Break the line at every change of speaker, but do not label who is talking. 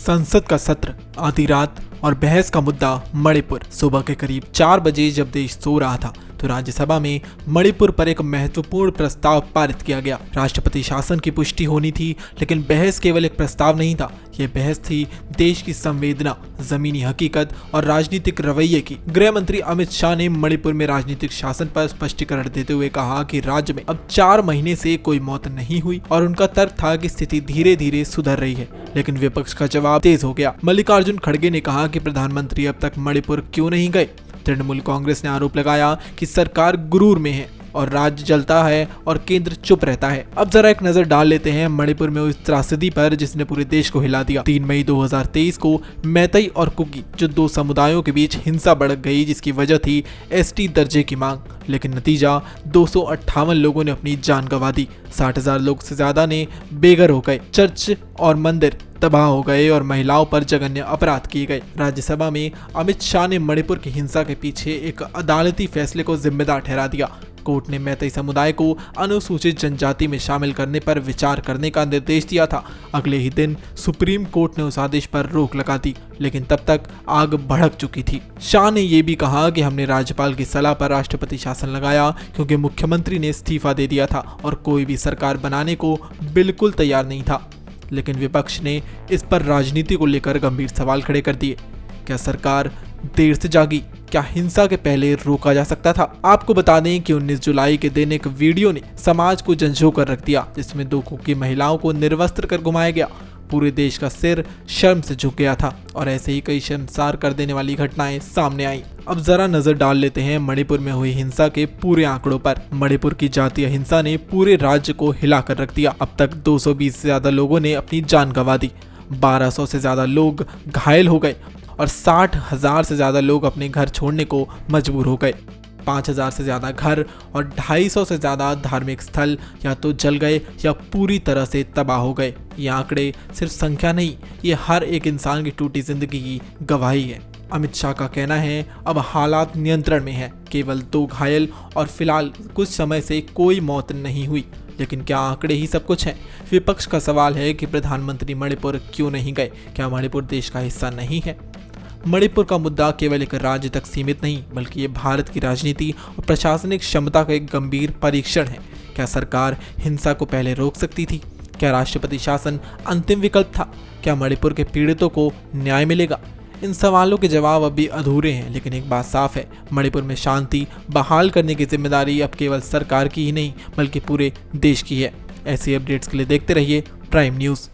संसद का सत्र, आधी रात और बहस का मुद्दा मणिपुर। सुबह के करीब 4 बजे जब देश सो रहा था तो राज्यसभा में मणिपुर पर एक महत्वपूर्ण प्रस्ताव पारित किया गया। राष्ट्रपति शासन की पुष्टि होनी थी, लेकिन बहस केवल एक प्रस्ताव नहीं था। यह बहस थी देश की संवेदना, जमीनी हकीकत और राजनीतिक रवैये की। गृह मंत्री अमित शाह ने मणिपुर में राजनीतिक शासन पर स्पष्टीकरण देते हुए कहा कि राज्य में अब 4 महीने से कोई मौत नहीं हुई और उनका तर्क था कि स्थिति धीरे धीरे सुधर रही है। लेकिन विपक्ष का जवाब तेज हो गया। मल्लिकार्जुन खड़गे ने कहा कि प्रधानमंत्री अब तक मणिपुर क्यों नहीं गए। तृणमूल कांग्रेस ने आरोप लगाया कि सरकार गुरूर में है और राज्य जलता है और केंद्र चुप रहता है। अब जरा एक नजर डाल लेते हैं मणिपुर में उस त्रासदी पर जिसने पूरे देश को हिला दिया। 3 मई 2023 को मैतई और कुकी जो 2 समुदायों के बीच हिंसा भड़क गई, जिसकी वजह थी एसटी दर्जे की मांग। लेकिन नतीजा 258 लोगों ने अपनी जान गंवा दी। 60,000 लोग से ज्यादा ने बेघर हो गए। चर्च और मंदिर तबाह हो गए और महिलाओं पर जघन्य अपराध किए गए। राज्यसभा में अमित शाह ने मणिपुर की हिंसा के पीछे एक अदालती फैसले को जिम्मेदार ठहरा दिया। कोर्ट ने मैतई समुदाय को अनुसूचित जनजाति में शामिल करने पर विचार करने का निर्देश दिया था। अगले ही दिन सुप्रीम कोर्ट ने उस आदेश पर रोक लगा दी, लेकिन तब तक आग भड़क चुकी थी। शाह ने यह भी कहा कि हमने राज्यपाल की सलाह पर राष्ट्रपति शासन लगाया क्योंकि मुख्यमंत्री ने इस्तीफा दे दिया था और कोई भी सरकार बनाने को बिल्कुल तैयार नहीं था। लेकिन विपक्ष ने इस पर राजनीति को लेकर गंभीर सवाल खड़े कर दिए। क्या सरकार देर से जागी? क्या हिंसा के पहले रोका जा सकता था? आपको बता दें कि 19 जुलाई के दिन एक वीडियो ने समाज को झंझोकर रख दिया, जिसमें 2 कुकी महिलाओं को निर्वस्त्र कर घुमाया गया। पूरे देश का सिर शर्म से झुक गया था और ऐसे ही कई शर्मसार कर देने वाली घटनाएं सामने आई। अब जरा नजर डाल लेते हैं मणिपुर में हुई हिंसा के पूरे आंकड़ों पर। मणिपुर की जातीय हिंसा ने पूरे राज्य को हिलाकर रख दिया। अब तक 220 से ज्यादा लोगों ने अपनी जान गंवा दी, 1200 से ज्यादा लोग घायल हो गए और 60,000 से ज्यादा लोग अपने घर छोड़ने को मजबूर हो गए। 5,000 से ज्यादा घर और 250 से ज्यादा धार्मिक स्थल या तो जल गए या पूरी तरह से तबाह हो गए। ये आंकड़े सिर्फ संख्या नहीं, ये हर एक इंसान की टूटी जिंदगी की गवाही है। अमित शाह का कहना है अब हालात नियंत्रण में है, केवल 2 घायल और फिलहाल कुछ समय से कोई मौत नहीं हुई। लेकिन क्या आंकड़े ही सब कुछ हैं? विपक्ष का सवाल है कि प्रधानमंत्री मणिपुर क्यों नहीं गए? क्या मणिपुर देश का हिस्सा नहीं है? मणिपुर का मुद्दा केवल एक राज्य तक सीमित नहीं, बल्कि ये भारत की राजनीति और प्रशासनिक क्षमता का एक गंभीर परीक्षण है। क्या सरकार हिंसा को पहले रोक सकती थी? क्या राष्ट्रपति शासन अंतिम विकल्प था? क्या मणिपुर के पीड़ितों को न्याय मिलेगा? इन सवालों के जवाब अभी अधूरे हैं, लेकिन एक बात साफ है, मणिपुर में शांति बहाल करने की जिम्मेदारी अब केवल सरकार की ही नहीं, बल्कि पूरे देश की है। ऐसी अपडेट्स के लिए देखते रहिए प्राइम न्यूज़।